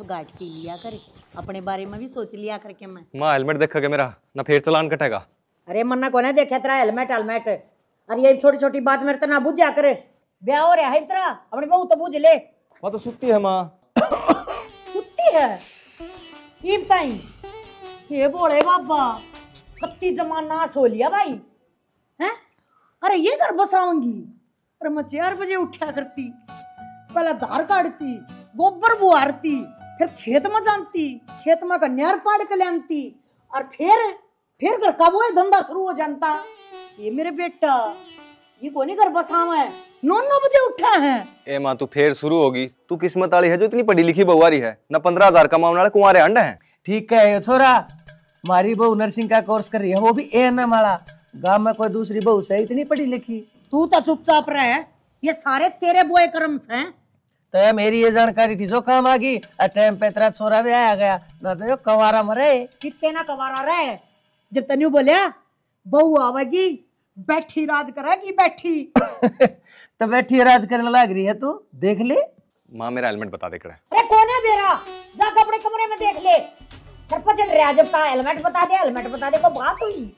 शराब गाट पी लिया कर, अपने बारे में भी सोच लिया करके। मैं माँ हेलमेट देखा के मेरा ना फिर चलान कटेगा। अरे मन्ना कोने देखे तेरा हेलमेट हेलमेट। अरे ये छोटी छोटी बात मेरे तो ना बुझ जा कर। ब्याह हो रहा है तेरा, अपनी बहू तो बुझ ले। वो तो सुत्ती है माँ। सुत्ती है ये बताई। ये बोले बाबा कत्ती जमाना सो लिया भाई हैं। अरे ये घर बसाऊंगी। अरे मैं 4 बजे उठा करती, पहले धार काटती, गोबर बुहारती, फिर खेत में जानती, खेत में कन्यार पाड़ के लानती, और फिर घर का वो धंधा शुरू हो जाता। ये मेरे बेटा ये कोनी घर बसावा है, 9 बजे उठा है। ए माँ तू फिर शुरू होगी। तू किस्मत वाली है जो इतनी पढ़ी लिखी बहुआरी है ना। 15,000 कमाने वाले कुंवारे अंडे हैं। ठीक है छोरा, हमारी बहू नर्सिंग का कोर्स कर रही है, वो भी एएनएम वाला। गांव में कोई दूसरी बहू से इतनी पढ़ी लिखी। तू तो चुपचाप रहे, ये सारे तेरे बोए कर्म से। तो मेरी ये जानकारी थी जो काम आ गई। टाइम पे तेरा छोरा भी आया गया ना, तो कवारा मरे कितने ना कवारा रहे। जब तन्यू बोलिया बहू आवेगी बैठी राज करेगी बैठी। तो बैठी राज करने लग रही है तू, देख ले। माँ मेरा हेलमेट बता दे कर। अरे कौन है मेरा, जा कपड़े कमरे में देख ले। सरपंच रहा जब का हेलमेट बता दे, हेलमेट बता दे को बात हुई।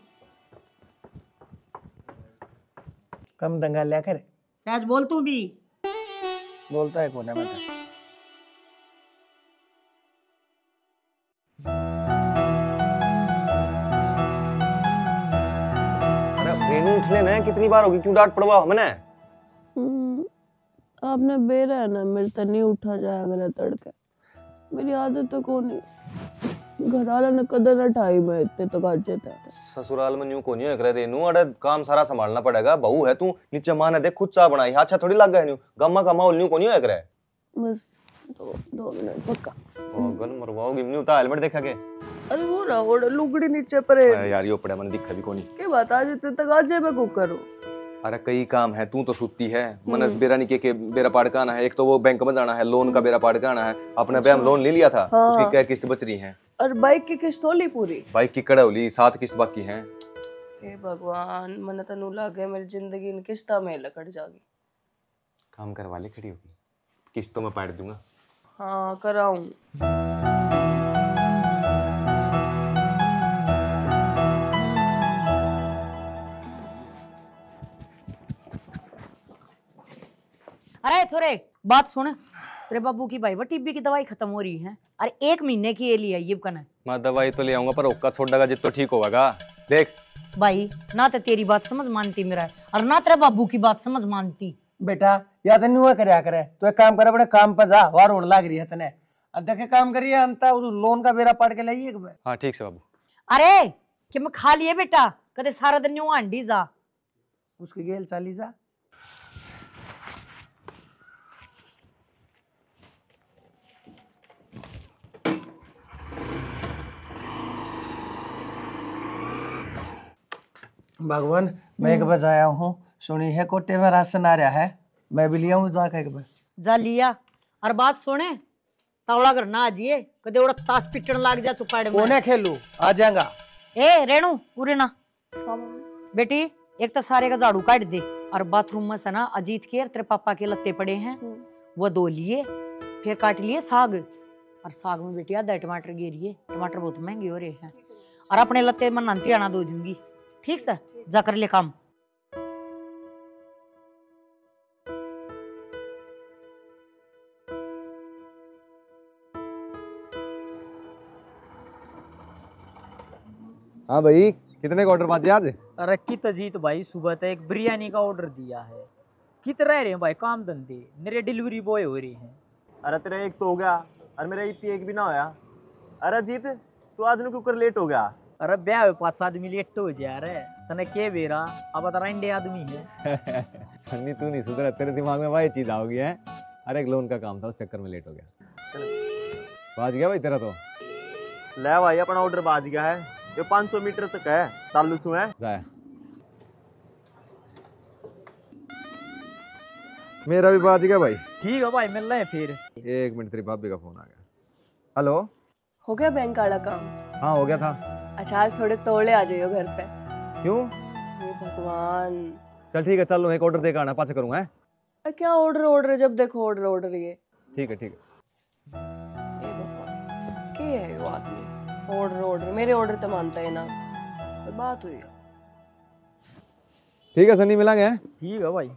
कम दंगा लिया कर। सहज बोल तू भी। बोलता है कौन है मैं उठने में कितनी बार होगी, क्यों डांट पड़वा मैंने। आपने बेरा है ना, मेरे तो नहीं उठा जाएगा तड़के। मेरी आदत तो को नहीं, घर वाला ने कदर न ठाई मैं इतने तो गाजे थे। ससुराल में न्यू को नहीं है रेनू। अरे काम सारा संभालना पड़ेगा। बहू है तू, नीचे माँ ने देख खुद चाह बनाई, अच्छा थोड़ी लग गया न्यू। गम्मा का माहौल न्यू को नहीं है। बस 2 मिनट पक्का। गल मरवाओगी न्यू। ता हेलमेट देखा के। अरे वो रहा ओड़ लुगड़ी नीचे पड़े यार यो पड़ा मन दिखा भी कोनी के बात आज इतने तक आजे में को करो। अरे कई काम है, तू तो सुती है। मन बेरा निके के बेरा पाड़ का आना है। एक तो वो बैंक में जाना है, लोन का बेरा पाड़ का आना है। अपने पे हम लोन ले लिया था। हाँ। उसकी क्या किस्त बच रही है। और बाइक की किस्त होली पूरी। बाइक की कड़ौली 7 किस्त बाकी है। हे भगवान, मन तनु लागे मेरी जिंदगी इन किस्ता में लकड़ जागी। काम करवा ले, खड़ी होगी किस्तों में पाड़ दूंगा। हाँ कराऊं। अरे छोरे बात सुन, तेरे बाबू की भाई वो टीबी की दवाई खत्म हो रही है। अरे 1 महीने की ये लिया ये कना। मैं दवाई तो ले आऊंगा पर ओक्का छोड़ेगा जितना ठीक होगा। देख भाई ना तो तेरी बात समझ मानती मेरा, और ना तेरे बाबू की बात समझ मानती। बेटा या तो नहीं करे करे, तो एक काम करे, अपने काम पर जा। वार रोड लाग रही है तने, अब देखे काम करिए। अंता लोन का बेरा पड़ के लाइए। हाँ ठीक से बाबू। अरे कि मैं खा लिए बेटा, कदे सारा दिन यूं आंडी जा। उसकी गेल चाली जा। भगवान मैं एक बार आया हूँ, सुनी है कोटे में राशन आ रहा है, मैं भी लिया हूँ जाकर एक बार। जा लिया। और बात सुने, तवड़ा कर ना आजिए, कदे उड़ा ताश पिटन लाग जा चुपाड़े में। कोने खेलू आ जाएगा। ए रेणु पूरे ना बेटी, एक तो सारे का झाड़ू काट दे, और बाथरूम में से ना अजीत के तेरे पापा के लत्ते पड़े हैं वो 2 लिए। फिर काट लिए साग, और साग में बेटी आधा टमाटर गिरिए, टमाटर बहुत महंगे हो रहे हैं। और अपने लत्ते में नंती आना दो दूंगी, ठीक से जा कर ले काम। हाँ भाई, कितने का ऑर्डर बांचे आज? अरे कित जीत भाई, सुबह तक एक बिरयानी का ऑर्डर दिया है। कित रह रहे हैं भाई काम धंधे, मेरे डिलीवरी बॉय हो रहे हैं। अरे तेरा एक तो हो गया और मेरा इतनी एक भी ना होया। अरे जीत तू आज नु क्यों लेट हो गया? अरे ब्याह 5 आदमी लेट हो जा रहे तने के बेरा, अब तारा इंडे आदमी है। सन्नी तू नहीं सुधरा, तेरे दिमाग में वही चीज आओगी है। अरे एक लोन का काम था, उस चक्कर में लेट हो गया। बाज गया भाई तेरा तो। ले भाई अपना ऑर्डर बाज गया है। ये 500 मीटर तक है, चालू सु है जाए। मेरा भी बाज गया भाई। ठीक है भाई, मिल रहे हैं फिर। 1 मिनट, तेरी भाभी का फोन आ गया। हेलो, हो गया बैंक वाला काम? हाँ हो गया था। अच्छा आज थोड़े तोड़े आ जाइयो घर पे। क्यों? हे भगवान। चल ठीक है, चल लो एक ऑर्डर देकर आना, पाछे करूंगा है। क्या ऑर्डर जब देखो ऑर्डर ये। ठीक है ठीक है। हे भगवान। है वो आदमी, ऑर्डर ऑर्डर, मेरे ऑर्डर तो मानता है ना। तो बात हुई है। ठीक है सनी, मिलेंगे। ठीक है भाई।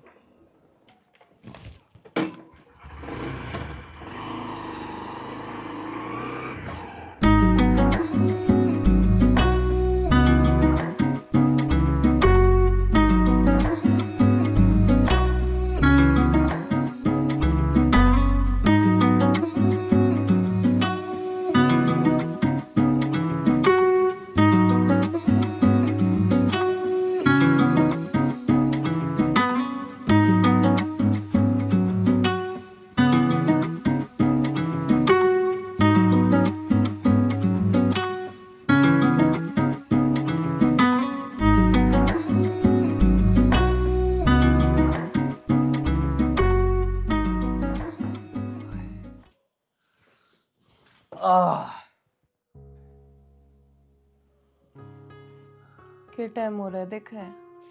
क्या टाइम हो रहा है देखा है?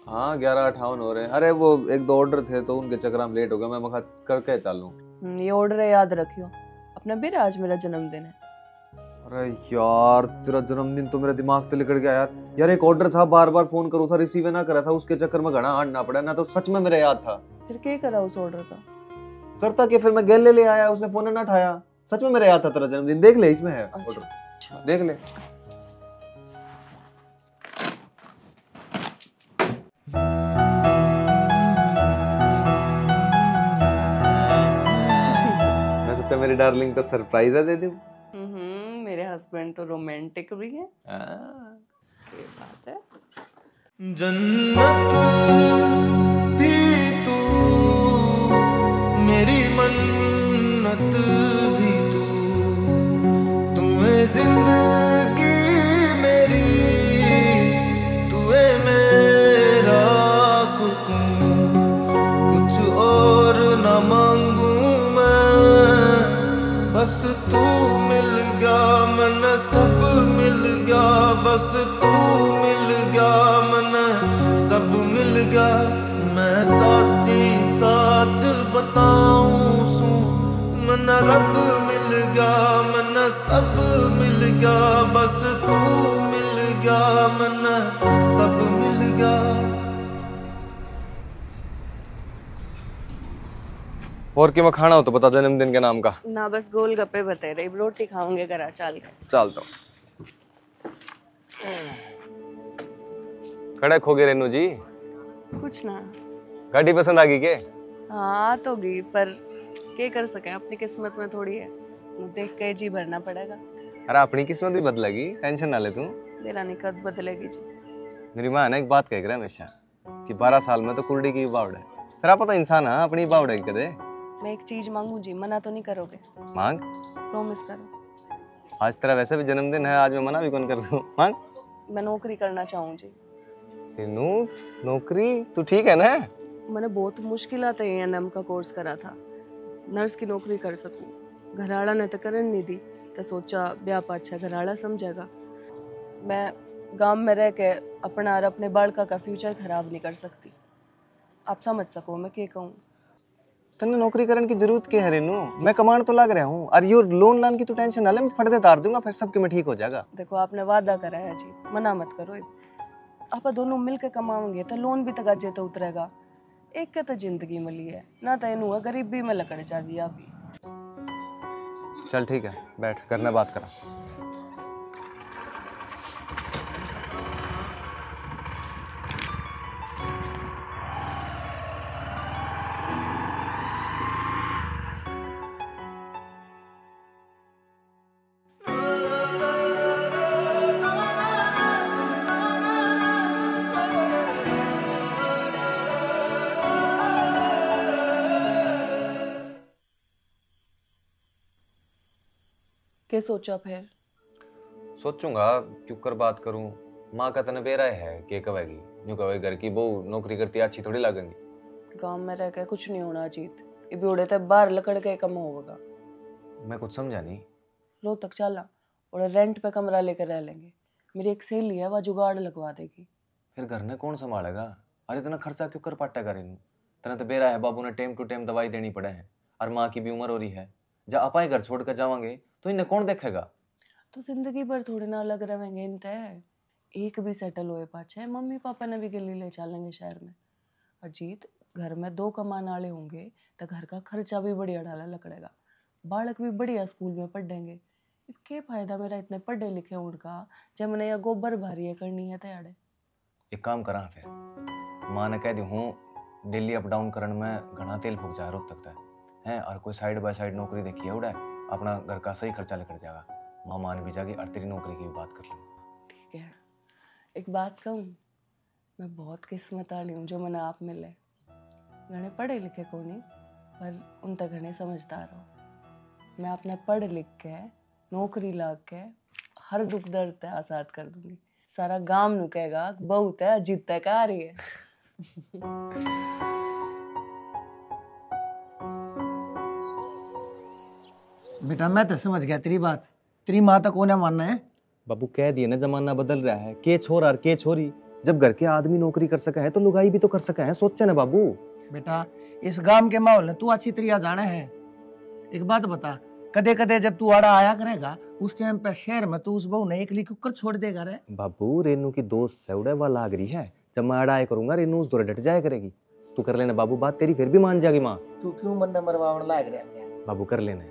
हाँ 11:58 हो रहे हैं। अरे वो एक दो ऑर्डर थे तो उनके चक्कर में लेट हो गया। मैं मखा करके चालू। ये ऑर्डर है, याद रखियो। अपना भी आज मेरा जन्मदिन है। अरे यार तेरा जन्मदिन तो मेरा दिमाग से निकल गया यार। यार एक ऑर्डर था, बार बार फोन करूँ था, रिसीव ना करा था, उसके चक्कर में घना आना पड़ा ना। तो सच में मेरा याद था। फिर क्या करा उस ऑर्डर का? करता कि फिर मैं गैल ले आया, उसने फोन ना उठाया। सच में मेरा याद था तेरा जन्मदिन। देख ले, इसमें है ऑर्डर। अच्छा। देख ले। मैं सोचा मेरी डार्लिंग को सरप्राइज दे दूं। मेरे हस्बैंड तो रोमांटिक भी है। ये बात है। जन्नत भी तू, मेरी मन्नत भी तू, तू है जिंदगी मेरी, तू है मेरा सुकून। कुछ और न मांगू मैं, बस तू मिल गया, मन सब मिल गया। बस तू मिल गया, मन सब मिल गया। मैं साची साच बताऊं सू, मन रब मिल गया, मन सब मिल गया। बस तू मिल गया, मन सब मिल गया। और कि मैं खाना हो तो बता, जन्मदिन के नाम का। ना बस गोलगप्पे बता रही, रोटी खाऊंगे करा चाल के। चल तो खड़े खो गए रेनू जी। कुछ ना। गाड़ी पसंद आ गई के? हाँ तो गई, पर क्या कर सके, अपनी किस्मत में थोड़ी है। देख के जी भरना पड़ेगा। अरे अपनी किस्मत भी बदलेगी, टेंशन ना ले तू। मेरा नहीं कद बदलेगी जी। मेरी माँ ना एक बात कह रहा है हमेशा कि 12 साल में तो कुर्डी की बावड़ है। फिर आप पता इंसान है अपनी बावड़ है कदे। मैं एक चीज मांगू जी, मना तो नहीं करोगे? मांग। प्रॉमिस करो। आज तेरा वैसे भी जन्मदिन है, आज मैं मना भी कौन कर दूं। मांग। मैं नौकरी करना चाहूँ जी। तेनू नौकरी? तू ठीक है ना? मैंने बहुत मुश्किल A&M का कोर्स करा था, नर्स की नौकरी कर सकूँ। घराड़ा ने तो करन नहीं दी, तो सोचा ब्याह पाछा घराड़ा समझेगा। मैं गांव में रह के अपना और अपने बालका का फ्यूचर खराब नहीं कर सकती। आप समझ सको मैं क्या कहूँ। तन्ने नौकरी करने की जरूरत क्या है रेनू? मैं कमांड तो लग रहा हूँ। और ये लोन लान की तू टेंशन ना ले, मैं फट दे तार दूंगा, फिर सबके में ठीक हो जाएगा। देखो आपने वादा करा है जी, मना मत करो। आप दोनों मिलकर कमाओगे तो लोन भी तगाजे तो उतरेगा। एक के तो जिंदगी मिली है ना, तो इनू गरीबी में लकड़ जा दिया भी। चल ठीक है, बैठ करना बात करा। क्या सोचा फिर? सोचूंगा क्यों कर बात करूं। माँ का तने बेरा है के कवेगी, यूं कवे घर की बहू नौकरी करती अच्छी थोड़ी लगेंगी। गांव में रह के कुछ नहीं होना अजीत। ये भी उड़े तो बाहर लकड़ के कम होगा। मैं कुछ समझा नहीं। रोहतक चला और रेंट पे कमरा लेकर रह लेंगे। मेरी एक सहेली है, वह जुगाड़ लगवा देगी। फिर घर ने कौन संभालेगा? अरे इतना खर्चा क्यों कर पाटेगा रेनू? तना तो बेरा है, बाबू ने टाइम टू टाइम दवाई देनी पड़े है, और माँ की भी उम्र हो रही है। जब अपाए घर छोड़ कर जावांगे तो इन्हें कौन देखेगा? तो जिंदगी भर थोड़े ना अलग रहेंगे इन तय। एक भी सेटल होए पाछे मम्मी पापा ने भी गली ले चलेंगे शहर में। अजीत, घर में 2 कमाने वाले होंगे तो घर का खर्चा भी बढ़िया डाला लकड़ेगा, बालक भी बढ़िया स्कूल में पढ़ेंगे। क्या फायदा मेरा इतने पढ़े लिखे उनका जब मैंने यह गोबर भारी करनी है तैयार। एक काम करा फिर, माँ ने कह दी हूँ डेली अप डाउन करने में घना तेल फूक जा रोज तक है, और कोई साइड बाय साइड नौकरी देखी है उड़ा अपना घर का सही खर्चा लेकर जाएगा। माँ मान भी जाएगी और तेरी नौकरी की भी बात कर लेंगे। ठीक है, एक बात कहूँ, मैं बहुत किस्मत वाली हूँ जो मैंने आप मिले। घने पढ़े लिखे को नहीं पर उन तक घने समझदार हो। मैं अपना पढ़ लिख के नौकरी लाग के हर दुख दर्द ते आजाद कर दूंगी। सारा गांव नु कहेगा बहुत है अजीत तक आ रही है। बेटा मैं तो समझ गया तेरी बात, तेरी माँ तक कोने मानना है। बाबू कह दिए ना, जमाना बदल रहा है, के छोर और के छोरी। जब घर के आदमी नौकरी कर सका है तो लुगाई भी तो कर सका है, सोचे ना बाबू। बेटा इस गांव के माहौल में तू अच्छी तरह जाना है। एक बात बता, कदे कदे जब तू आड़ा आया करेगा उस टाइम पे शहर में तू उस बहू ने एक लिख कर छोड़ देगा रे। बाबू रेनू की दोस्त से उड़े वाला लाग रही है, जब मैं आड़ा आया करूंगा रेनू उस दूर डट जाया करेगी। तू कर लेना बाबू, बात तेरी फिर भी मान जाएगी माँ। तू क्यों मन न मरवावन लाग रहा है? बाबू कर लेना।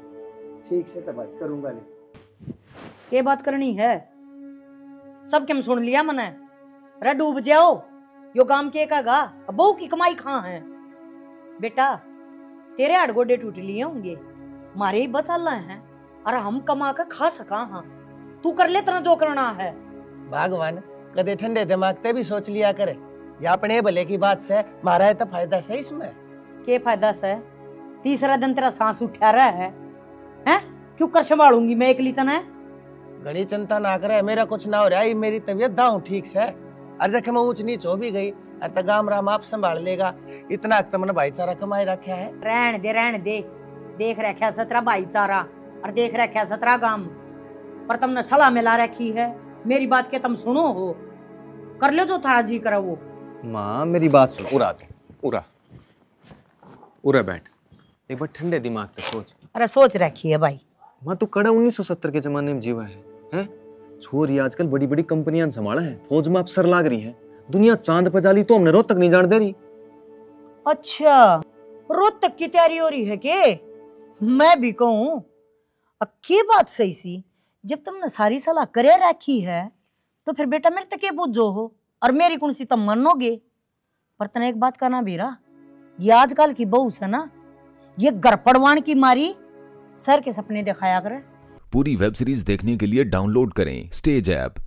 ठीक से तो भाई करूंगा ले। ये बात करनी है, सब क्या सुन लिया मने। रे डूब जाओ, यो काम के का बहू की कमाई कहाँ है। बेटा तेरे हाथ गोडे टूट लिए होंगे, मारे ही बचा हैं, अरे हम कमा कर खा सका। हाँ तू कर ले तना जो करना है। भगवान कदे ठंडे दिमाग ते भी सोच लिया करे, या अपने भले की बात से मारा है तो फायदा से इसमें। के फायदा से? तीसरा दिन तेरा सांस उठा रहा है, हैं? क्यों कर संभालूंगी मैं एकली तना? घड़ी चिंता ना करे, मेरा कुछ ना हो रहा है, मेरी तबीयत दाऊं ठीक से। और जब मैं ऊंच नीच हो भी गई और तो गाम राम आप संभाल लेगा। इतना तुमने भाईचारा कमाई रखा है। रहने दे, देख रखा 17 भाईचारा और देख रखा 17 गांव, पर तुमने सलाह मिला रखी है। मेरी बात के तुम सुनो हो, कर ले जो थारा जी करा वो। माँ मेरी बात सुन, उड़ा तू, उड़ा बैठ, एक बार ठंडे दिमाग से सोच। अरे सोच रखी है भाई। माँ तू कड़ा 1970 के जमाने में जीवा है? छोरी आजकल बड़ी बड़ी कंपनियां संभाला है, फौज में अफसर लाग रही है, दुनिया चांद पे जाली तो हमने रोज तक नहीं जान दे रही। अच्छा रोज तक की तैयारी हो रही है के? मैं भी कहूँ अक्की बात सही सी, जब तुमने सारी सलाह करे रखी है तो फिर बेटा मेरे तक पूछो हो और मेरी कौन सी तुम मानोगे। पर तने एक बात कहना बीरा, ये आजकल की बहू से ना, ये गरपड़वान की मारी सर के सपने दिखाया करे। पूरी वेब सीरीज देखने के लिए डाउनलोड करें स्टेज ऐप।